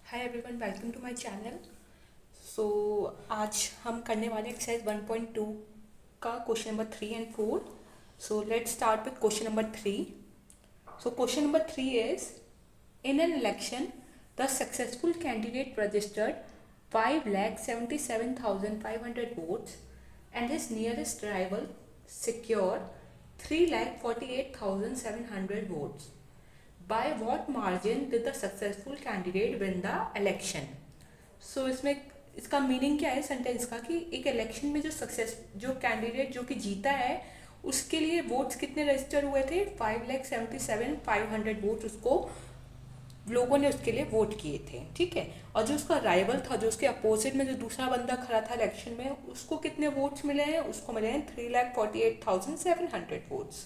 Hi everyone, welcome to my channel. So आज हम करने वाले एक्सरसाइज 1.2 का question number 3 and 4। So let's start with question number 3। So question number 3 is, in an election the successful candidate registered 5,77,500 votes and his nearest rival secured 3,48,700 votes. By what margin did the successful candidate win the election? सो इसमें इसका meaning क्या है sentence का कि एक election में जो candidate जो कि जीता है उसके लिए वोट्स कितने रजिस्टर हुए थे। 5,77,500 वोट उसको लोगों ने उसके लिए वोट किए थे, ठीक है। और जो उसका राइवल था, जो उसके अपोजिट में जो दूसरा बंदा खड़ा था इलेक्शन में, उसको कितने वोट्स मिले हैं? उसको मिले हैं 3,48,700 वोट्स।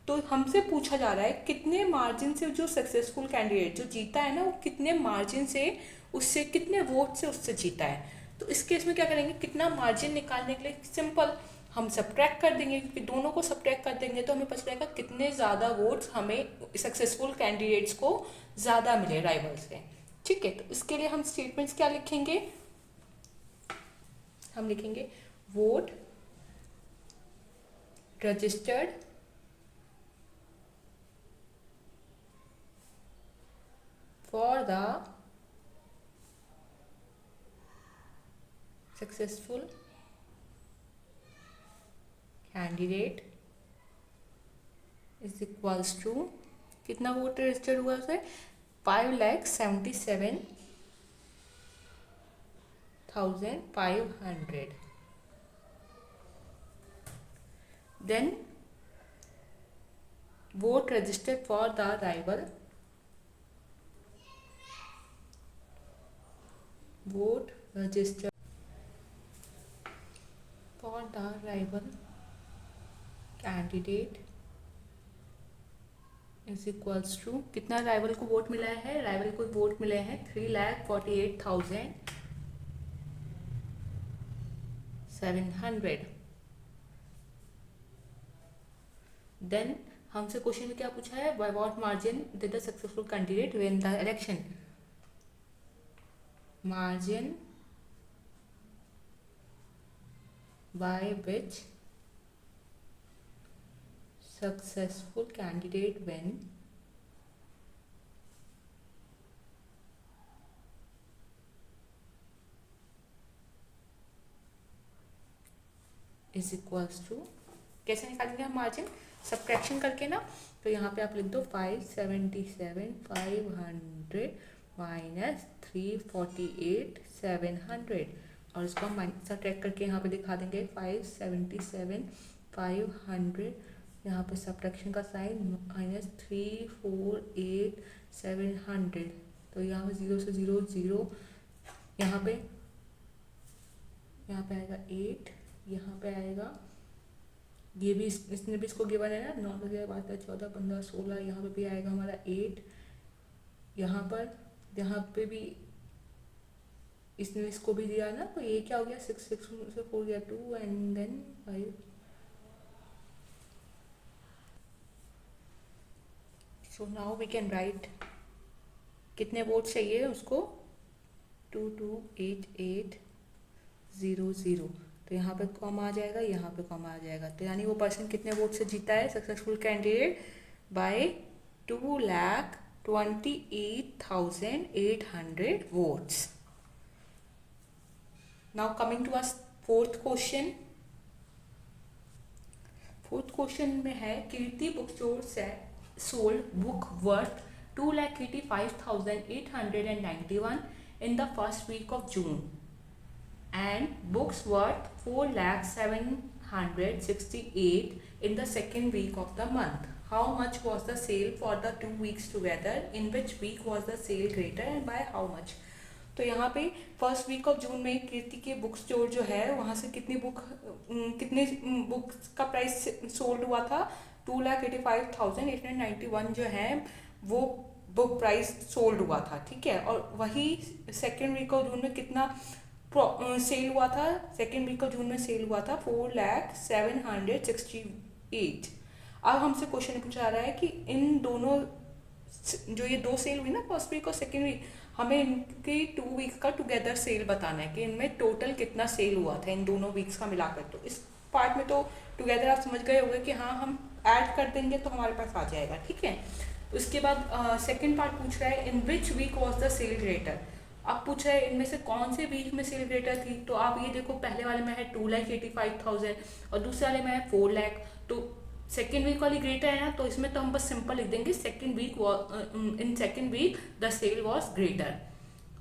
तो हमसे पूछा जा रहा है कितने मार्जिन से जो सक्सेसफुल कैंडिडेट जो जीता है ना, वो कितने मार्जिन से उससे, कितने वोट से उससे जीता है। तो इस केस में क्या करेंगे, कितना मार्जिन निकालने के लिए सिंपल हम सब्ट्रैक्ट कर देंगे, क्योंकि दोनों को सब्ट्रैक्ट कर देंगे तो हमें पता चलेगा कितने ज़्यादा वोट्स हमें सक्सेसफुल कैंडिडेट्स को ज़्यादा मिले राइवल से, ठीक है। तो इसके लिए हम स्टेटमेंट्स क्या लिखेंगे, हम लिखेंगे vote registered for the successful candidate is equals to, कितना वोट रजिस्टर्ड हुआ उसे? 5,77,500। Then vote registered for the rival, vote registered for the rival candidate is equals to, कितना राइवल को वोट मिला है? राइवल को वोट मिले हैं 3,48,700। देन हमसे क्वेश्चन में क्या पूछा है, by what margin did the successful candidate win the election. margin by which successful candidate win is equals to, कैसे निकालेंगे हम मार्जिन? सब्ट्रैक्शन करके ना। तो यहाँ पे आप लिख दो 5,77,500 माइनस 3,48,700, और इसको हम सब्ट्रैक्ट करके यहाँ पे दिखा देंगे 5,77,500, यहाँ पे सब्ट्रैक्शन का साइन माइनस 3,48,700। तो यहाँ पे 0 से 0 0, यहाँ पे आएगा 8, यहाँ पे आएगा, ये भी इसने भी इसको गिवन है ना, 9 बजे बात है 14 15 16, यहाँ पे भी आएगा हमारा 8, यहाँ पे भी इसने इसको भी दिया ना, तो ये क्या हो गया 6 6 से 4 गया 2 and then 5। So now we can write कितने वोट चाहिए उसको, 228800। तो यहाँ पे कॉम आ जाएगा, यहाँ पे कॉम आ जाएगा, तो यानी वो पर्सन कितने वोट से जीता है successful candidate, by 2,28,800 votes. Now coming to us fourth question. Fourth question में है, कीर्ति बुक स्टोर से sold book worth 2,85,891 in the first week of June and books worth 4,07,68 in the second week of the month. How much was the sale for the 2 weeks together? In which week was the sale greater and by how much? तो यहाँ पे first week of June में कीर्ति के book store जो है वहाँ से कितनी बुक्स का प्राइस सोल्ड हुआ था? 2,85,891 जो है वो बुक प्राइस सोल्ड हुआ था, ठीक है। और वही सेकेंड वीक ऑफ जून में कितना सेल हुआ था? सेकेंड वीक ऑफ जून में सेल हुआ था 4,07,68। अब हमसे क्वेश्चन पूछा जा रहा है कि इन दोनों जो ये 2 सेल हुई ना, फर्स्ट वीक और सेकेंड वीक, हमें इनकी 2 वीक्स का टुगेदर सेल बताना है कि इनमें टोटल कितना सेल हुआ था इन दोनों वीक्स का मिलाकर। तो इस पार्ट में तो टुगेदर आप समझ गए होंगे कि हाँ हम ऐड कर देंगे तो हमारे पास आ जाएगा, ठीक है। उसके बाद सेकेंड पार्ट पूछ रहा है in which week was the sale greater. अब पूछ रहा है इनमें से कौन से वीक में सेल ग्रेटर थी। तो आप ये देखो, पहले वाले में है 2,85,000 और दूसरे वाले में है 4 लाख। तो सेकेंड वीक वाली ग्रेटर है ना, तो इसमें तो हम बस सिंपल लिख देंगे second week, in second week the sale was greater.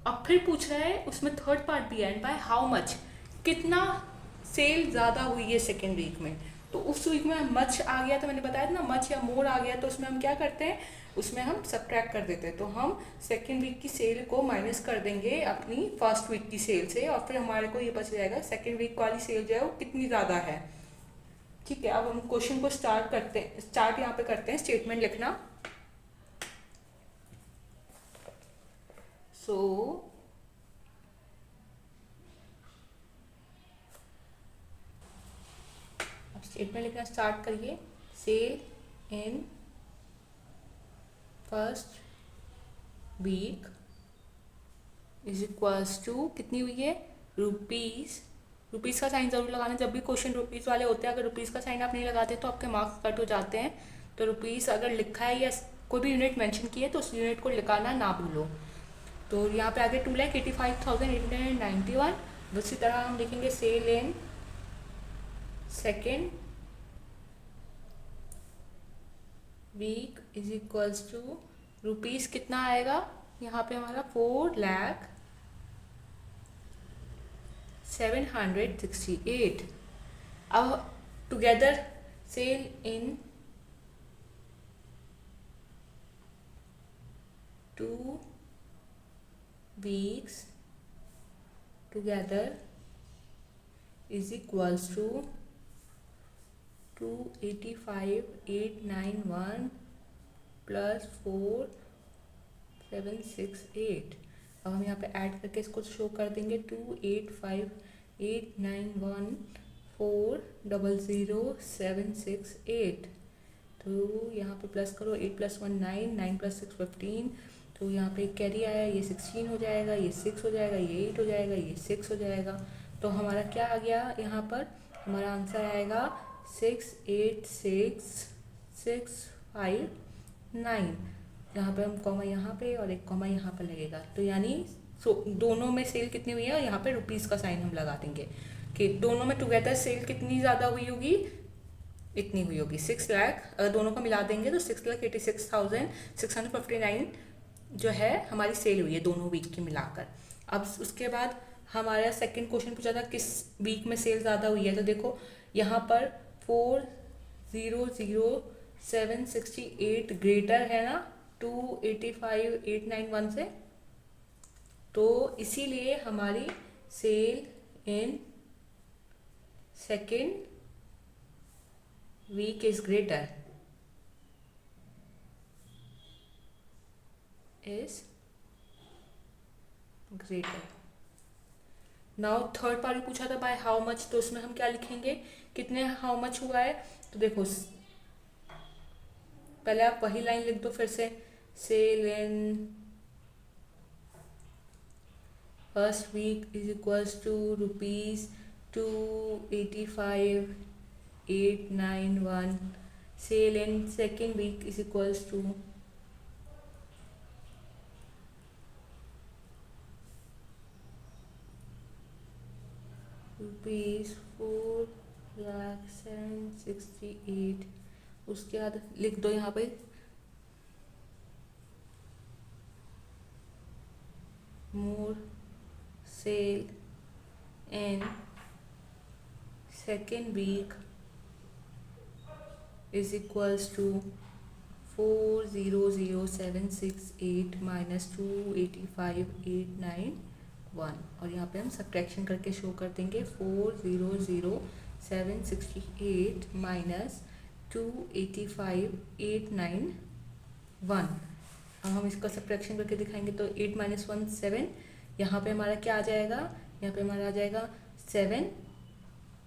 अब फिर पूछ रहा है उसमें थर्ड पार्ट भी है, एंड बाय हाउ मच, कितना सेल ज़्यादा हुई है सेकेंड वीक में। तो उस वीक में मच आ गया, तो मैंने बताया था ना मच या मोर आ गया, तो उसमें हम क्या करते हैं, उसमें हम सब्ट्रैक्ट कर देते हैं। तो हम सेकेंड वीक की सेल को माइनस कर देंगे अपनी फर्स्ट वीक की सेल से, और फिर हमारे को ये बच जाएगा सेकेंड वीक वाली सेल जो है वो कितनी ज़्यादा है, ठीक है। अब हम क्वेश्चन को स्टार्ट करते हैं, स्टार्ट यहाँ पे करते हैं स्टेटमेंट लिखना। सो अब स्टेटमेंट लिखना स्टार्ट करिए। Sale in first week is equals to, कितनी हुई है, रुपीज़। रुपीज़ का साइन ज़रूर लगाना जब भी क्वेश्चन रुपीज़ वाले होते हैं। अगर रुपीज़ का साइन आप नहीं लगाते तो आपके मार्क्स कट हो जाते हैं। तो रुपीज़ अगर लिखा है या कोई भी यूनिट मेंशन की है तो उस यूनिट को लिखाना ना भूलो। तो यहाँ पे आगे 2,85,891। उसी तरह हम लिखेंगे sale in second week is equals to, rupees कितना आएगा यहाँ पे हमारा 4,07,68। अब together sale in 2 weeks together is equals to 285,891 plus 4,768। अब हम यहाँ पे ऐड करके इसको शो कर देंगे 285,891 4,00768। तो यहाँ पे प्लस करो, 8 + 1 9, 9 + 6 15। तो यहाँ पे कैरी आया, ये 16 हो जाएगा, ये 6 हो जाएगा, ये 8 हो जाएगा, ये 6 हो जाएगा। तो हमारा क्या आ गया यहाँ पर, हमारा आंसर आएगा 686,659। यहाँ पे हम कॉमा यहाँ पे और एक कॉमा यहाँ पर लगेगा। तो यानी दोनों में सेल कितनी हुई है, और यहाँ पे रुपीज़ का साइन हम लगा देंगे कि दोनों में टुगेदर सेल कितनी ज़्यादा हुई होगी, इतनी हुई होगी 6 लाख। अगर दोनों का मिला देंगे तो 6,86,659 जो है हमारी सेल हुई है दोनों वीक की मिलाकर। अब उसके बाद हमारा सेकंड क्वेश्चन पूछा था किस वीक में सेल ज़्यादा हुई है। तो देखो यहाँ पर 4,00768 ग्रेटर है ना 285,891 से, तो इसीलिए हमारी sale in second week is greater, is greater. Now third part पूछा था बाय हाउ मच, तो उसमें हम क्या लिखेंगे, कितने हाउ मच हुआ है। तो देखो पहले आप वही लाइन लिख दो फिर से, sale in first week is equals to ₹285,891। Sale in second week is equals to ₹4,07,68। उसके बाद लिख दो यहाँ पे more sale in second week is equals to 4,00768 minus 285,891। और यहाँ पे हम सब्ट्रैक्शन करके शो कर देंगे 4,00768 माइनस 285,891। अब हम इसका सब्ट्रैक्शन करके दिखाएंगे तो 8 - 1 7। यहाँ पे हमारा क्या आ जाएगा, यहाँ पे हमारा आ जाएगा 7,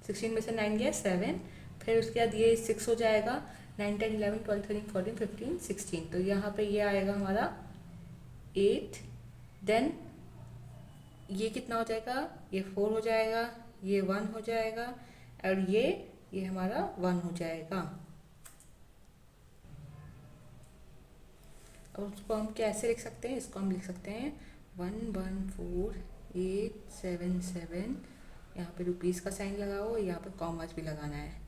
16 में से 9 गया 7, फिर उसके बाद ये 6 हो जाएगा, 9, 10, 11, 12, 13, 14, 15, 16। तो यहाँ पे ये आएगा हमारा 8, देन ये कितना हो जाएगा, ये 4 हो जाएगा, ये 1 हो जाएगा, और ये हमारा 1 हो जाएगा। अब उसको हम कैसे लिख सकते हैं, इसको हम लिख सकते हैं 114877। यहाँ पे रुपीज़ का साइन लगाओ, यहाँ पे कॉमर्स भी लगाना है।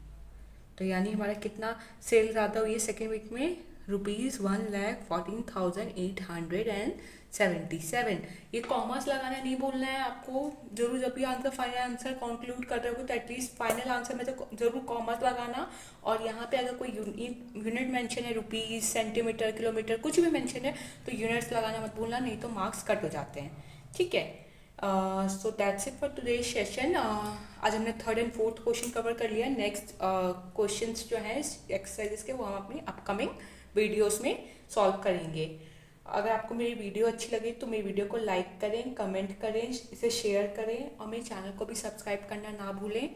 तो यानी हमारा कितना सेल ज़्यादा हुई है सेकेंड वीक में, ₹1,14,877। ये कॉमर्स लगाना नहीं बोलना है आपको, जरूर जब भी आंसर फाइनल आंसर कंक्लूड कर रहे हो तो एटलीस्ट फाइनल आंसर में तो जरूर कॉमर्स लगाना। और यहाँ पे अगर कोई यूनिट मेंशन है, रुपीज़, सेंटीमीटर, किलोमीटर, कुछ भी मेंशन है तो यूनिट्स लगाना मत भूलना, नहीं तो मार्क्स कट हो जाते हैं। ठीक है, so that's it for today session. आज हमने third and fourth question cover कर लिया। नेक्स्ट क्वेश्चंस जो हैं एक्सरसाइजेस के, वो हम अपनी अपकमिंग वीडियोस में सॉल्व करेंगे। अगर आपको मेरी वीडियो अच्छी लगे तो मेरी वीडियो को लाइक करें, कमेंट करें, इसे शेयर करें, और मेरे चैनल को भी सब्सक्राइब करना ना भूलें।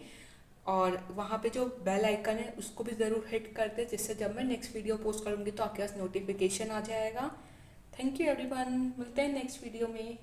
और वहाँ पे जो बेल आइकन है उसको भी ज़रूर हिट कर दें, जिससे जब मैं नेक्स्ट वीडियो पोस्ट करूँगी तो आपके पास नोटिफिकेशन आ जाएगा। थैंक यू एवरीवन, मिलते हैं नेक्स्ट वीडियो में।